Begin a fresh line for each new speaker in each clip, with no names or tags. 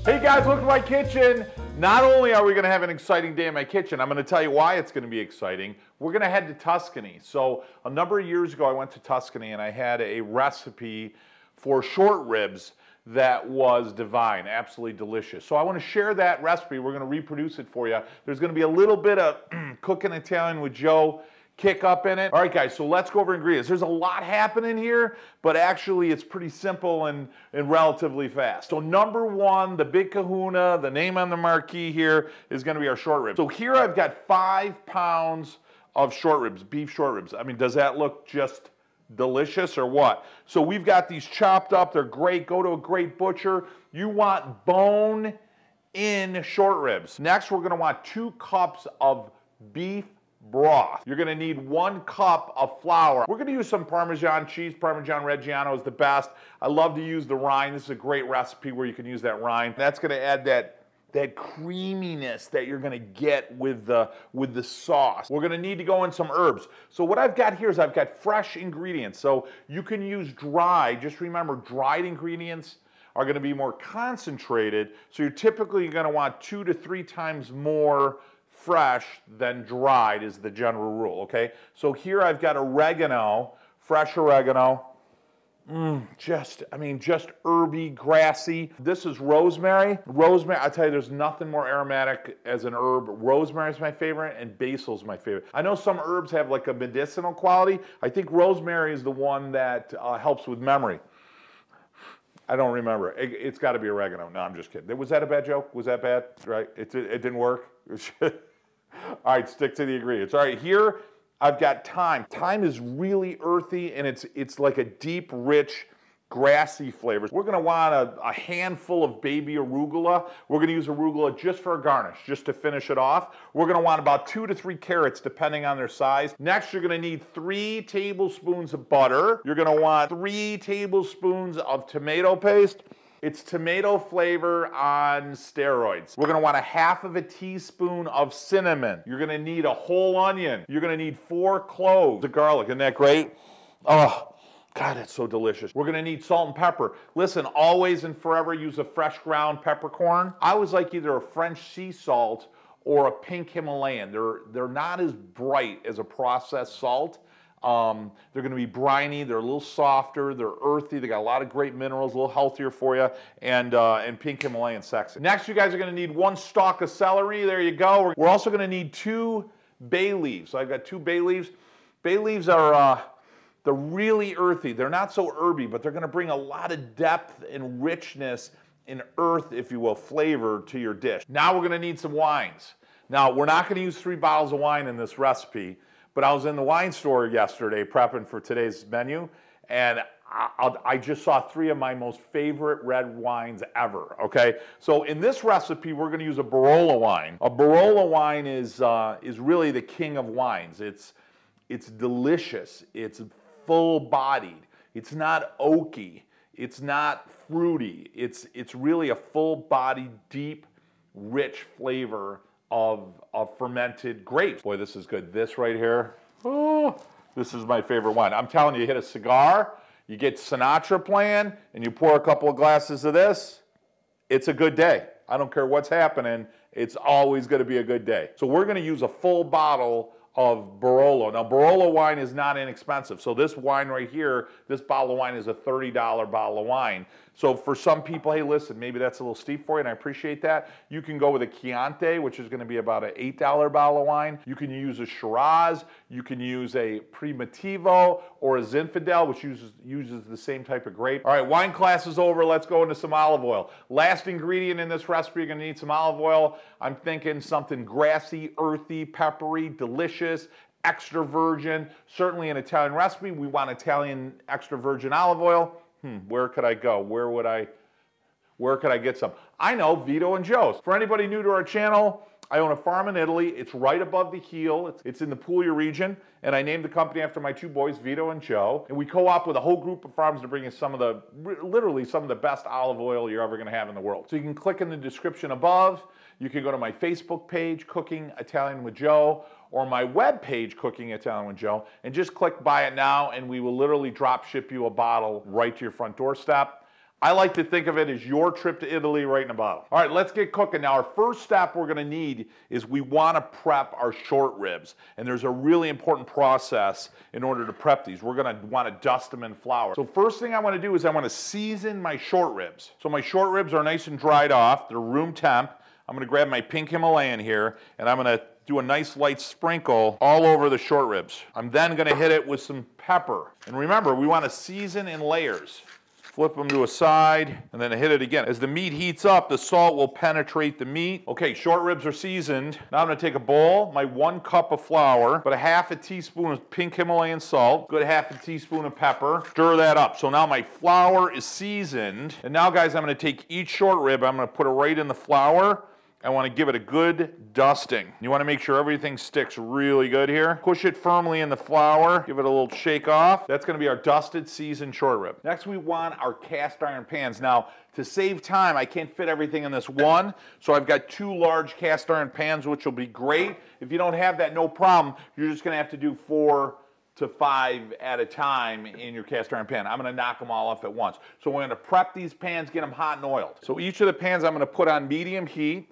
Hey guys, welcome to my kitchen. Not only are we gonna have an exciting day in my kitchen, I'm gonna tell you why it's gonna be exciting. We're gonna head to Tuscany. So a number of years ago, I went to Tuscany and I had a recipe for short ribs that was divine, absolutely delicious. So I wanna share that recipe. We're gonna reproduce it for you. There's gonna be a little bit of Cooking Italian with Joe kick up in it. All right guys, so let's go over ingredients. There's a lot happening here, but actually it's pretty simple and relatively fast. So number one, the big kahuna, the name on the marquee here is gonna be our short ribs. So here I've got 5 pounds of short ribs, beef short ribs. I mean, does that look just delicious or what? So we've got these chopped up, they're great. Go to a great butcher. You want bone-in short ribs. Next, we're gonna want 2 cups of beef broth. You're gonna need 1 cup of flour. We're gonna use some Parmesan cheese. Parmesan Reggiano is the best. I love to use the rind. This is a great recipe where you can use that rind. That's gonna add that creaminess that you're gonna get with the sauce. We're gonna need to go in some herbs. So what I've got here is I've got fresh ingredients. So you can use dry. Just remember, dried ingredients are gonna be more concentrated. So you're typically gonna want 2 to 3 times more fresh than dried is the general rule, okay? So here I've got oregano, fresh oregano. Just herby, grassy. This is rosemary. Rosemary, I tell you, there's nothing more aromatic as an herb. Rosemary is my favorite and basil is my favorite. I know some herbs have like a medicinal quality. I think rosemary is the one that helps with memory. I don't remember. It's got to be oregano. No, I'm just kidding. Was that a bad joke? Was that bad? Right? It didn't work? All right, stick to the ingredients. All right, here I've got thyme. Thyme is really earthy and it's like a deep, rich, grassy flavor. We're gonna want a handful of baby arugula. We're gonna use arugula just for a garnish, just to finish it off. We're gonna want about 2 to 3 carrots, depending on their size. Next, you're gonna need 3 tablespoons of butter. You're gonna want 3 tablespoons of tomato paste. It's tomato flavor on steroids. We're gonna want 1/2 teaspoon of cinnamon. You're gonna need a whole onion. You're gonna need 4 cloves of garlic. Isn't that great? Oh, God, that's so delicious. We're gonna need salt and pepper. Listen, always and forever use a fresh ground peppercorn. I always like either a French sea salt or a pink Himalayan. They're not as bright as a processed salt. They're going to be briny, they're a little softer, they're earthy, they got a lot of great minerals, a little healthier for you, and pink Himalayan sexy. Next, you guys are going to need 1 stalk of celery. There you go. We're also going to need 2 bay leaves. So I've got 2 bay leaves. Bay leaves are they're really earthy. They're not so herby, but they're going to bring a lot of depth and richness and earth, if you will, flavor to your dish. Now we're going to need some wines. Now, we're not going to use 3 bottles of wine in this recipe. But I was in the wine store yesterday prepping for today's menu, and I just saw 3 of my most favorite red wines ever, okay? So in this recipe, we're gonna use a Barolo wine. A Barolo wine is really the king of wines. It's delicious, it's full-bodied, it's not oaky, it's not fruity, it's really a full-bodied, deep, rich flavor of fermented grapes. Boy, this is good. This right here, oh, this is my favorite wine. I'm telling you, you hit a cigar, you get Sinatra playing, and you pour a couple of glasses of this, it's a good day. I don't care what's happening, it's always gonna be a good day. So we're gonna use a full bottle of Barolo. Now, Barolo wine is not inexpensive. So this wine right here, this bottle of wine is a $30 bottle of wine. So for some people, hey, listen, maybe that's a little steep for you, and I appreciate that. You can go with a Chianti, which is gonna be about an $8 bottle of wine. You can use a Shiraz, you can use a Primitivo, or a Zinfandel, which uses the same type of grape. All right, wine class is over. Let's go into some olive oil. Last ingredient in this recipe, you're gonna need some olive oil. I'm thinking something grassy, earthy, peppery, delicious, extra virgin. Certainly an Italian recipe, we want Italian extra virgin olive oil. Where could I go? Where could I get some? I know, Vito and Joe's. For anybody new to our channel, I own a farm in Italy. It's right above the heel. It's in the Puglia region, and I named the company after my 2 boys, Vito and Joe. And we co-op with a whole group of farms to bring you literally some of the best olive oil you're ever gonna have in the world. So you can click in the description above. You can go to my Facebook page, Cooking Italian with Joe, or my web page, Cooking Italian with Joe, and just click buy it now, and we will literally drop ship you a bottle right to your front doorstep. I like to think of it as your trip to Italy right in a bottle. All right, let's get cooking. Now, our first step we're gonna need is we wanna prep our short ribs. And there's a really important process in order to prep these. We're gonna wanna dust them in flour. So first thing I wanna do is I wanna season my short ribs. So my short ribs are nice and dried off. They're room temp. I'm gonna grab my pink Himalayan here, and I'm gonna do a nice light sprinkle all over the short ribs. I'm then gonna hit it with some pepper. And remember, we wanna season in layers. Flip them to a side, and then hit it again. As the meat heats up, the salt will penetrate the meat. Okay, short ribs are seasoned. Now I'm gonna take a bowl, my 1 cup of flour, but a half a teaspoon of pink Himalayan salt, good half a teaspoon of pepper. Stir that up. So now my flour is seasoned. And now, guys, I'm gonna take each short rib, I'm gonna put it right in the flour. I want to give it a good dusting. You want to make sure everything sticks really good here. Push it firmly in the flour. Give it a little shake off. That's going to be our dusted seasoned short rib. Next, we want our cast iron pans. Now, to save time, I can't fit everything in this one, so I've got 2 large cast iron pans, which will be great. If you don't have that, no problem. You're just going to have to do 4 to 5 at a time in your cast iron pan. I'm gonna knock them all off at once. So we're gonna prep these pans, get them hot and oiled. So each of the pans I'm gonna put on medium heat.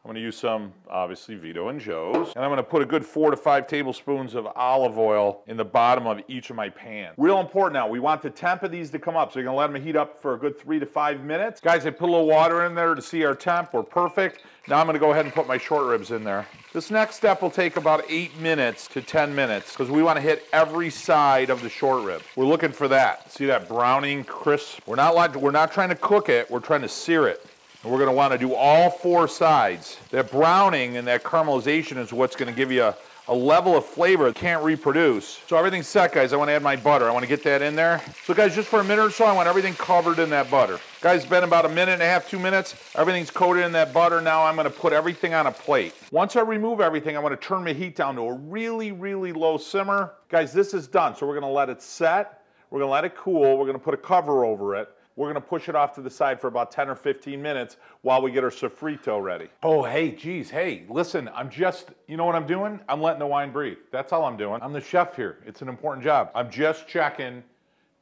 I'm going to use some, obviously, Vito and Joe's. And I'm going to put a good 4 to 5 tablespoons of olive oil in the bottom of each of my pans. Real important now, we want the temp of these to come up. So you're going to let them heat up for a good 3 to 5 minutes. Guys, I put a little water in there to see our temp. We're perfect. Now I'm going to go ahead and put my short ribs in there. This next step will take about 8 minutes to 10 minutes because we want to hit every side of the short rib. We're looking for that. See that browning crisp? We're not trying to cook it. We're trying to sear it. And we're going to want to do all 4 sides. That browning and that caramelization is what's going to give you a level of flavor that can't reproduce. So everything's set, guys. I want to add my butter. I want to get that in there. So, guys, just for a minute or so, I want everything covered in that butter. Guys, it's been about 1.5 minutes, 2 minutes. Everything's coated in that butter. Now I'm going to put everything on a plate. Once I remove everything, I want to turn my heat down to a really, really low simmer. Guys, this is done. So we're going to let it set. We're going to let it cool. We're going to put a cover over it. We're going to push it off to the side for about 10 or 15 minutes while we get our sofrito ready. Oh, hey, geez, hey, listen, you know what I'm doing? I'm letting the wine breathe. That's all I'm doing. I'm the chef here. It's an important job. I'm just checking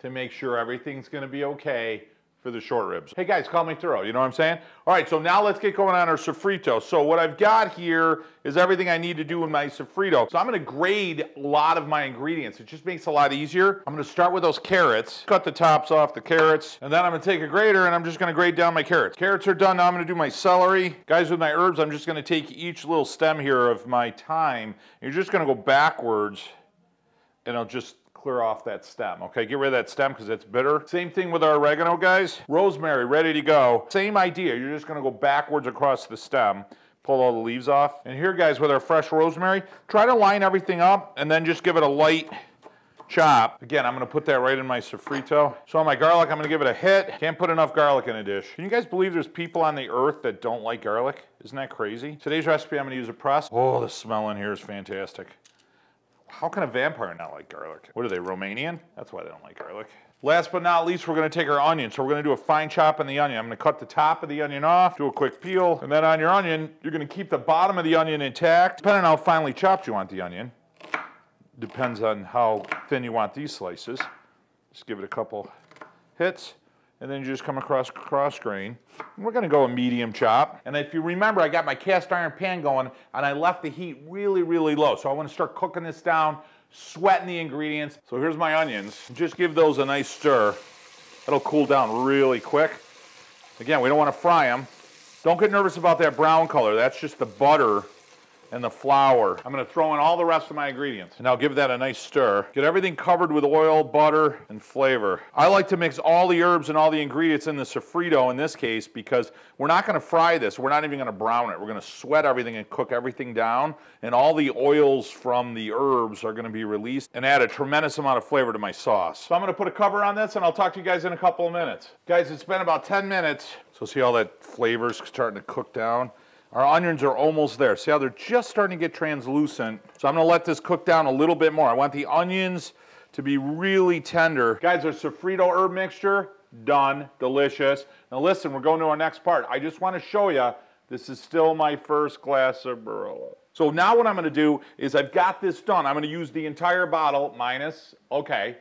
to make sure everything's going to be okay for the short ribs. Hey guys, call me thorough, you know what I'm saying? All right, so now let's get going on our sofrito. So what I've got here is everything I need to do in my sofrito. So I'm gonna grade a lot of my ingredients. It just makes it a lot easier. I'm gonna start with those carrots, cut the tops off the carrots, and then I'm gonna take a grater and I'm just gonna grate down my carrots. Carrots are done, now I'm gonna do my celery. Guys, with my herbs, I'm just gonna take each little stem here of my thyme. You're just gonna go backwards and I'll just clear off that stem, okay? Get rid of that stem because it's bitter. Same thing with our oregano, guys. Rosemary, ready to go. Same idea. You're just going to go backwards across the stem, pull all the leaves off. And here, guys, with our fresh rosemary, try to line everything up and then just give it a light chop. Again, I'm going to put that right in my sofrito. So on my garlic, I'm going to give it a hit. Can't put enough garlic in a dish. Can you guys believe there's people on the earth that don't like garlic? Isn't that crazy? Today's recipe, I'm going to use a press. Oh, the smell in here is fantastic. How can a vampire not like garlic? What are they, Romanian? That's why they don't like garlic. Last but not least, we're going to take our onion. So we're going to do a fine chop on the onion. I'm going to cut the top of the onion off, do a quick peel, and then on your onion, you're going to keep the bottom of the onion intact. Depending on how finely chopped you want the onion. Depends on how thin you want these slices. Just give it a couple hits. And then you just come across cross grain. We're going to go a medium chop. And if you remember, I got my cast iron pan going, and I left the heat really, really low. So I want to start cooking this down, sweating the ingredients. So here's my onions. Just give those a nice stir. That'll cool down really quick. Again, we don't want to fry them. Don't get nervous about that brown color. That's just the butter and the flour. I'm going to throw in all the rest of my ingredients. And I'll give that a nice stir. Get everything covered with oil, butter, and flavor. I like to mix all the herbs and all the ingredients in the sofrito in this case because we're not going to fry this. We're not even going to brown it. We're going to sweat everything and cook everything down. And all the oils from the herbs are going to be released and add a tremendous amount of flavor to my sauce. So I'm going to put a cover on this and I'll talk to you guys in a couple of minutes. Guys, it's been about 10 minutes. So see all that flavor's starting to cook down? Our onions are almost there. See how they're just starting to get translucent? So I'm going to let this cook down a little bit more. I want the onions to be really tender. Guys, our sofrito herb mixture, done, delicious. Now listen, we're going to our next part. I just want to show you, this is still my first glass of Barolo. So now what I'm going to do is I've got this done. I'm going to use the entire bottle minus, okay,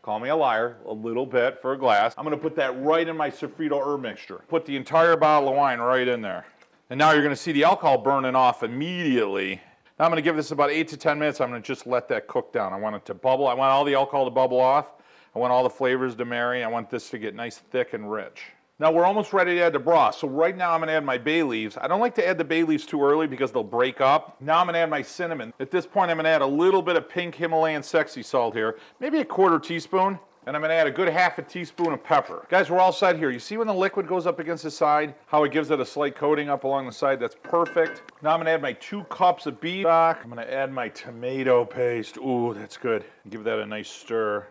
call me a liar, a little bit for a glass. I'm gonna put that right in my sofrito herb mixture. Put the entire bottle of wine right in there. And now you're gonna see the alcohol burning off immediately. Now I'm gonna give this about 8 to 10 minutes. I'm gonna just let that cook down. I want it to bubble. I want all the alcohol to bubble off. I want all the flavors to marry. I want this to get nice, thick, and rich. Now we're almost ready to add the broth. So right now I'm gonna add my bay leaves. I don't like to add the bay leaves too early because they'll break up. Now I'm gonna add my cinnamon. At this point I'm gonna add a little bit of pink Himalayan sexy salt here, maybe a 1/4 teaspoon. And I'm gonna add a good 1/2 teaspoon of pepper. Guys, we're all set here. You see when the liquid goes up against the side, how it gives it a slight coating up along the side? That's perfect. Now I'm gonna add my 2 cups of beef stock. I'm gonna add my tomato paste. Ooh, that's good. Give that a nice stir.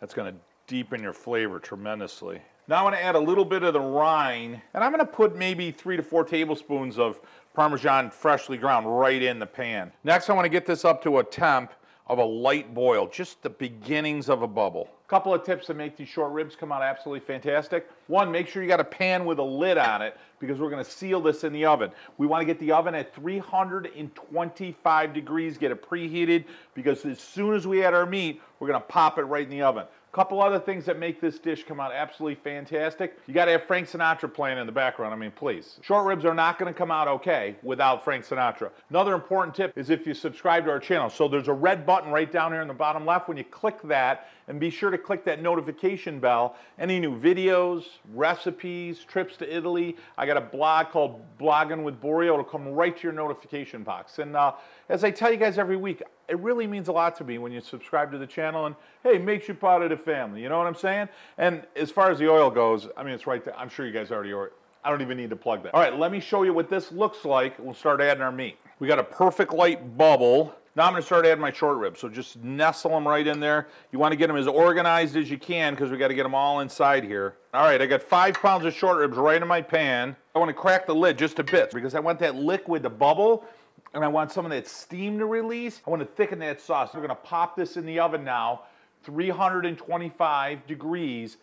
That's gonna deepen your flavor tremendously. Now I'm gonna add a little bit of the rind, and I'm gonna put maybe 3 to 4 tablespoons of Parmesan freshly ground right in the pan. Next, I wanna get this up to a temp of a light boil, just the beginnings of a bubble. A couple of tips to make these short ribs come out absolutely fantastic. One, make sure you got a pan with a lid on it because we're gonna seal this in the oven. We wanna get the oven at 325 degrees, get it preheated, because as soon as we add our meat, we're gonna pop it right in the oven. Couple other things that make this dish come out absolutely fantastic. You gotta have Frank Sinatra playing in the background, I mean, please. Short ribs are not gonna come out okay without Frank Sinatra. Another important tip is if you subscribe to our channel. So there's a red button right down here in the bottom left. When you click that, and be sure to click that notification bell. Any new videos, recipes, trips to Italy. I got a blog called Blogging with Borio. It'll come right to your notification box. And as I tell you guys every week, it really means a lot to me when you subscribe to the channel and, hey, makes you part of the family. You know what I'm saying? And as far as the oil goes, I mean, it's right there. I'm sure you guys already are. I don't even need to plug that. All right, let me show you what this looks like. We'll start adding our meat. We got a perfect light bubble. Now I'm gonna start adding my short ribs. So just nestle them right in there. You wanna get them as organized as you can because we gotta get them all inside here. All right, I got 5 pounds of short ribs right in my pan. I wanna crack the lid just a bit because I want that liquid to bubble and I want some of that steam to release. I wanna thicken that sauce. We're gonna pop this in the oven now, 325 degrees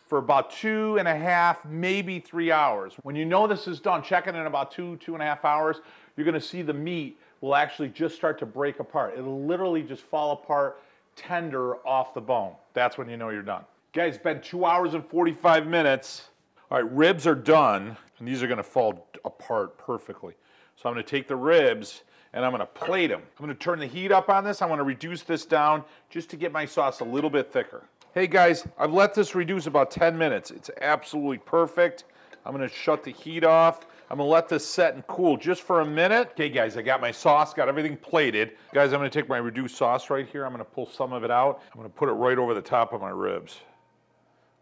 for about 2.5, maybe 3 hours. When you know this is done, check it in about 2.5 hours, you're gonna see the meat will actually just start to break apart. It'll literally just fall apart tender off the bone. That's when you know you're done. Guys, it's been 2 hours and 45 minutes. All right, ribs are done, and these are gonna fall apart perfectly. So I'm gonna take the ribs and I'm gonna plate them. I'm gonna turn the heat up on this. I wanna reduce this down just to get my sauce a little bit thicker. Hey guys, I've let this reduce about 10 minutes. It's absolutely perfect. I'm gonna shut the heat off. I'm gonna let this set and cool just for a minute. Okay guys, I got my sauce, got everything plated. Guys, I'm gonna take my reduced sauce right here. I'm gonna pull some of it out. I'm gonna put it right over the top of my ribs.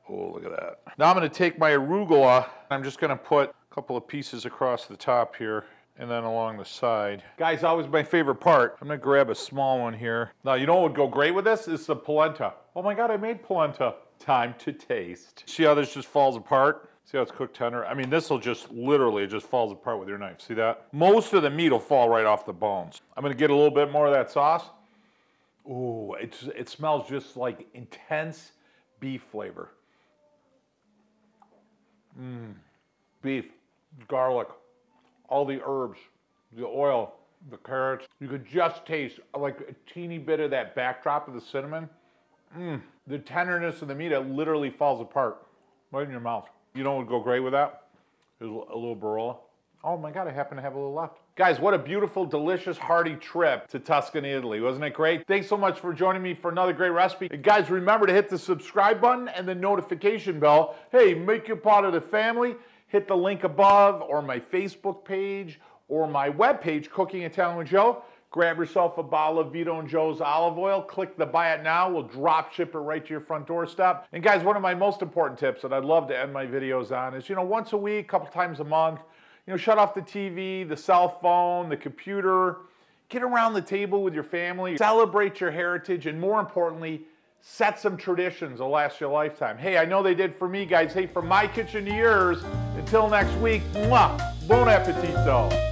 Oh, look at that. Now I'm gonna take my arugula. I'm just gonna put a couple of pieces across the top here and then along the side. Guys, always my favorite part. I'm gonna grab a small one here. Now, you know what would go great with this? Is the polenta. Oh my God, I made polenta. Time to taste. See how this just falls apart? See how it's cooked tender? I mean, this will just literally, it just falls apart with your knife. See that? Most of the meat will fall right off the bones. I'm gonna get a little bit more of that sauce. Ooh, it smells just like intense beef flavor. Beef, garlic, all the herbs, the oil, the carrots. You could just taste like a teeny bit of that backdrop of the cinnamon. The tenderness of the meat, it literally falls apart right in your mouth. You know what would go great with that? Is a little Barolo. Oh my God, I happen to have a little left. Guys, what a beautiful, delicious, hearty trip to Tuscan, Italy. Wasn't it great? Thanks so much for joining me for another great recipe. And guys, remember to hit the subscribe button and the notification bell. Hey, make you part of the family. Hit the link above or my Facebook page or my webpage, Cooking Italian with Joe. Grab yourself a bottle of Vito and Joe's olive oil. Click the buy it now. We'll drop ship it right to your front doorstep. And guys, one of my most important tips that I'd love to end my videos on is, once a week, a couple times a month, shut off the TV, the cell phone, the computer. Get around the table with your family. Celebrate your heritage, and more importantly, set some traditions that'll last you a lifetime. Hey, I know they did for me, guys. Hey, from my kitchen to yours, until next week, mwah, bon appetito.